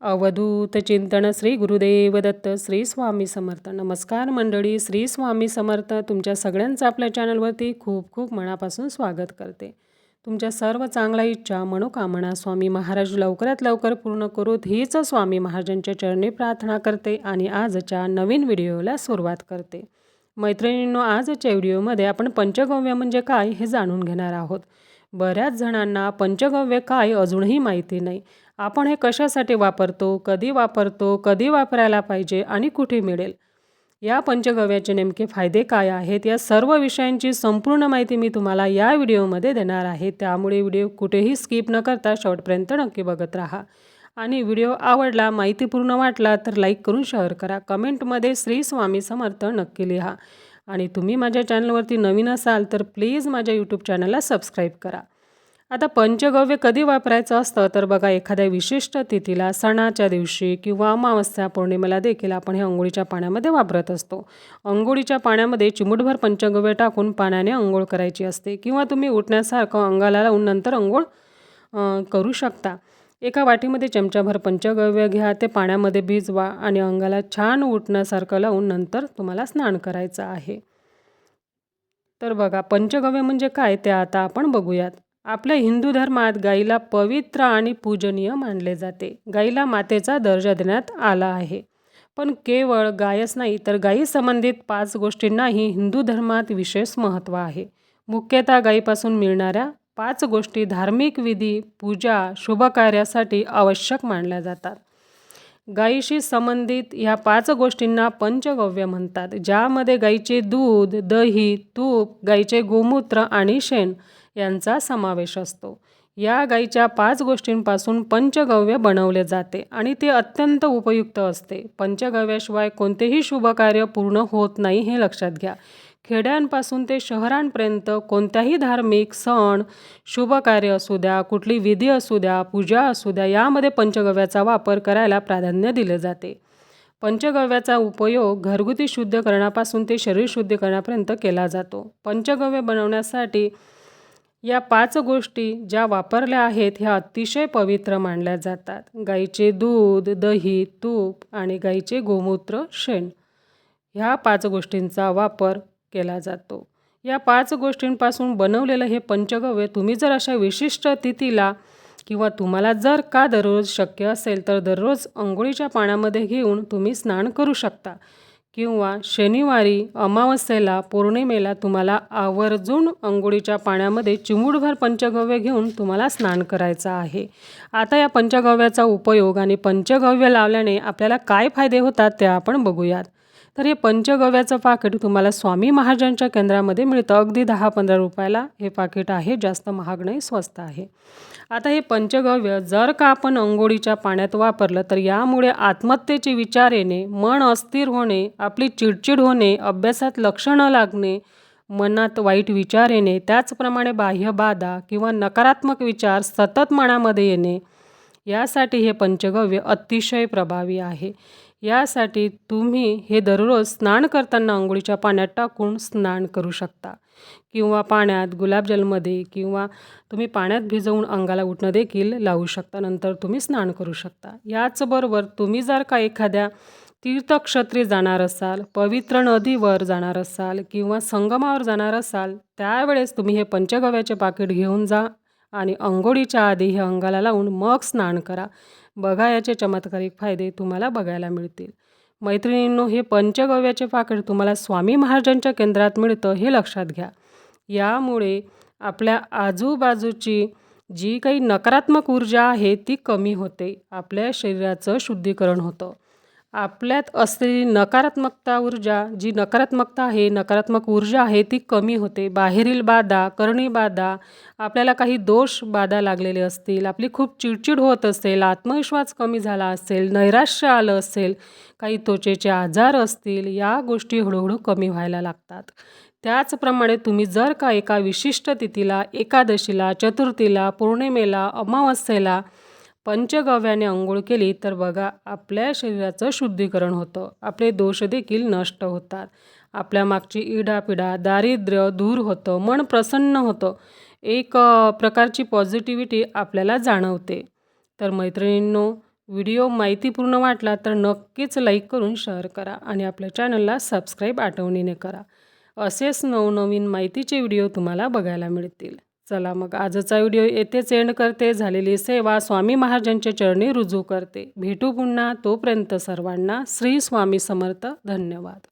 अवधूत चिंतन श्री गुरुदेव दत्त श्री स्वामी समर्थ. नमस्कार मंडळी, श्री स्वामी समर्थ. तुमच्या सगळ्यांचं आपल्या चॅनलवरती खूप खूप मनापासून स्वागत करते. तुमच्या सर्व चांगल्या इच्छा मनोकामना स्वामी महाराज लवकरात लवकर पूर्ण करूत हीच स्वामी महाराजांच्या चरणी प्रार्थना करते आणि आजच्या नवीन व्हिडिओला सुरुवात करते. मैत्रिणींनो, आजच्या व्हिडिओमध्ये आपण पंचगव्य म्हणजे काय हे जाणून घेणार आहोत. बऱ्याच जणांना पंचगव्य काय अजूनही माहिती नाही. आपण हे कशासाठी वापरतो, कधी वापरायला पाहिजे आणि कुठे मिळेल, या पंचगव्याचे नेमके फायदे काय आहेत, या सर्व विषयांची संपूर्ण माहिती मी तुम्हाला या व्हिडिओमध्ये देणार आहे. त्यामुळे व्हिडिओ कुठेही स्किप न करता शेवटपर्यंत नक्की बघत राहा. आणि व्हिडिओ आवडला, माहितीपूर्ण वाटला तर लाईक करून शेअर करा. कमेंटमध्ये श्री स्वामी समर्थ नक्की लिहा. आणि तुम्ही माझ्या चॅनलवरती नवीन असाल तर प्लीज माझ्या यूट्यूब चॅनलला सबस्क्राईब करा. आता पंचगव्य कधी वापरायचं असतं तर बघा, एखाद्या विशिष्ट तिथीला, सणाच्या दिवशी किंवा अमावस्या पौर्णिमेला देखील आपण हे अंघोळीच्या पाण्यामध्ये वापरत असतो. अंघोळीच्या पाण्यामध्ये चिमूटभर पंचगव्य टाकून पाण्याने अंघोळ करायची असते किंवा तुम्ही उठण्यासारखं अंगाला लावून नंतर अंघोळ करू शकता. एका वाटीमध्ये चमचाभर पंचगव्य घ्या, ते पाण्यामध्ये भिजवा आणि अंगाला छान उठण्यासारखं लावून नंतर तुम्हाला स्नान करायचं आहे. तर बघा, पंचगव्य म्हणजे काय ते आता आपण बघूयात. आपल्या हिंदू धर्मात गाईला पवित्र आणि पूजनीय मानले जाते. गाईला मातेचा दर्जा देण्यात आला आहे. पण केवळ गायच नाही तर गायी संबंधित 5 गोष्टींनाही हिंदू धर्मात विशेष महत्त्व आहे. मुख्यतः गायीपासून मिळणाऱ्या 5 गोष्टी धार्मिक विधी, पूजा, शुभकार्यासाठी आवश्यक मानल्या जातात. गायीशी संबंधित ह्या 5 गोष्टींना पंचगव्य म्हणतात, ज्यामध्ये गायीचे दूध, दही, तूप, गायीचे गोमूत्र आणि शेण यांचा समावेश असतो. या गायीच्या 5 गोष्टींपासून पंचगव्य बनवले जाते आणि ते अत्यंत उपयुक्त असते. पंचगव्याशिवाय कोणतेही शुभकार्य पूर्ण होत नाही, हे लक्षात घ्या. खेड्यांपासून ते शहरांपर्यंत कोणत्याही धार्मिक सण, शुभकार्य असू द्या, कुठली विधी असू द्या, पूजा असू द्या, यामध्ये पंचगव्याचा वापर करायला प्राधान्य दिले जाते. पंचगव्याचा उपयोग घरगुती शुद्धीकरणापासून ते शरीर शुद्धीकरणापर्यंत केला जातो. पंचगव्य बनवण्यासाठी या 5 गोष्टी ज्या वापरल्या आहेत ह्या अतिशय पवित्र मानल्या जातात. गाईचे दूध, दही, तूप आणि गाईचे गोमूत्र, शेण, ह्या 5 गोष्टींचा वापर केला जातो. या 5 गोष्टींपासून बनवलेलं हे पंचगव्य तुम्ही जर अशा विशिष्ट तिथीला किंवा तुम्हाला जर का दररोज शक्य असेल तर दररोज अंघोळीच्या पाण्यामध्ये घेऊन तुम्ही स्नान करू शकता. किंवा शनिवारी, अमावस्येला, पौर्णिमेला तुम्हाला आवर्जून अंघोळीच्या पाण्यामध्ये चिमूटभर पंचगव्य घेऊन तुम्हाला स्नान करायचं आहे. आता या पंचगव्याचा उपयोग आणि पंचगव्य लावल्याने आपल्याला काय फायदे होतात ते आपण बघूयात. तर हे पंचगव्याचं पाकिट तुम्हाला स्वामी महाराजांच्या केंद्रामध्ये मिळतं. अगदी 10-15 रुपयाला हे पाकिट आहे, जास्त महाग नाही, स्वस्त आहे. आता हे पंचगव्य जर का आपण अंघोळीच्या पाण्यात वापरलं तर यामुळे आत्महत्येचे विचार येणे, मन अस्थिर होणे, आपली चिडचिड होणे, अभ्यासात लक्ष न लागणे, मनात वाईट विचार येणे, त्याचप्रमाणे बाह्य बाधा किंवा नकारात्मक विचार सतत मनामध्ये येणे, यासाठी हे पंचगव्य अतिशय प्रभावी आहे. यासाठी तुम्ही हे दररोज स्नान करताना अंघोळीच्या पाण्यात टाकून स्नान करू शकता किंवा पाण्यात, गुलाबजलमध्ये किंवा तुम्ही पाण्यात भिजवून अंगाला उटणं देखील लावू शकता. नंतर तुम्ही स्नान करू शकता. याचबरोबर तुम्ही जर का एखाद्या तीर्थक्षेत्री जाणार असाल, पवित्र नदीवर जाणार असाल किंवा संगमावर जाणार असाल, त्यावेळेस तुम्ही हे पंचगव्याचे पाकिट घेऊन जा आणि अंघोळीच्या आधी हे अंगाला लावून मग स्नान करा. बघा, याचे चमत्कारिक फायदे तुम्हाला बघायला मिळतील. मैत्रिणींनो, हे पंचगव्याचे पाकिट तुम्हाला स्वामी महाराजांच्या केंद्रात मिळतं, हे लक्षात घ्या. यामुळे आपल्या आजूबाजूची जी काही नकारात्मक ऊर्जा आहे ती कमी होते. आपल्या शरीराचं शुद्धीकरण होतं. आपल्यात असलेली नकारात्मक ऊर्जा आहे ती कमी होते. बाहेरील बाधा, करणी बाधा, आपल्याला काही दोष बाधा लागलेले असतील, आपली खूप चिडचिड होत असेल, आत्मविश्वास कमी झाला असेल, नैराश्य आलं असेल, काही त्वचेचे आजार असतील, या गोष्टी हळूहळू कमी व्हायला लागतात. त्याचप्रमाणे तुम्ही जर का एका विशिष्ट तिथीला, एकादशीला, चतुर्थीला, पौर्णिमेला, अमावस्येला पंचगव्याने अंघोळ केली तर बघा, आपल्या शरीराचं शुद्धीकरण होतं. आपले दोष देखील नष्ट होतात. आपल्या मागची इडापिडा, दारिद्र्य दूर होतं. मन प्रसन्न होतं. एक प्रकारची पॉझिटिव्हिटी आपल्याला जाणवते. तर मैत्रिणींनो, व्हिडिओ माहितीपूर्ण वाटला तर नक्कीच लाईक करून शेअर करा आणि आपल्या चॅनलला सबस्क्राईब आठवणीने करा. असेच नवनवीन माहितीचे व्हिडिओ तुम्हाला बघायला मिळतील. चला मग आजचा व्हिडिओ येथेच एंड करते. झालेली सेवा स्वामी महाराजांच्या चरणी रुजू करते. भेटू पुन्हा. तोपर्यंत सर्वांना श्री स्वामी समर्थ. धन्यवाद.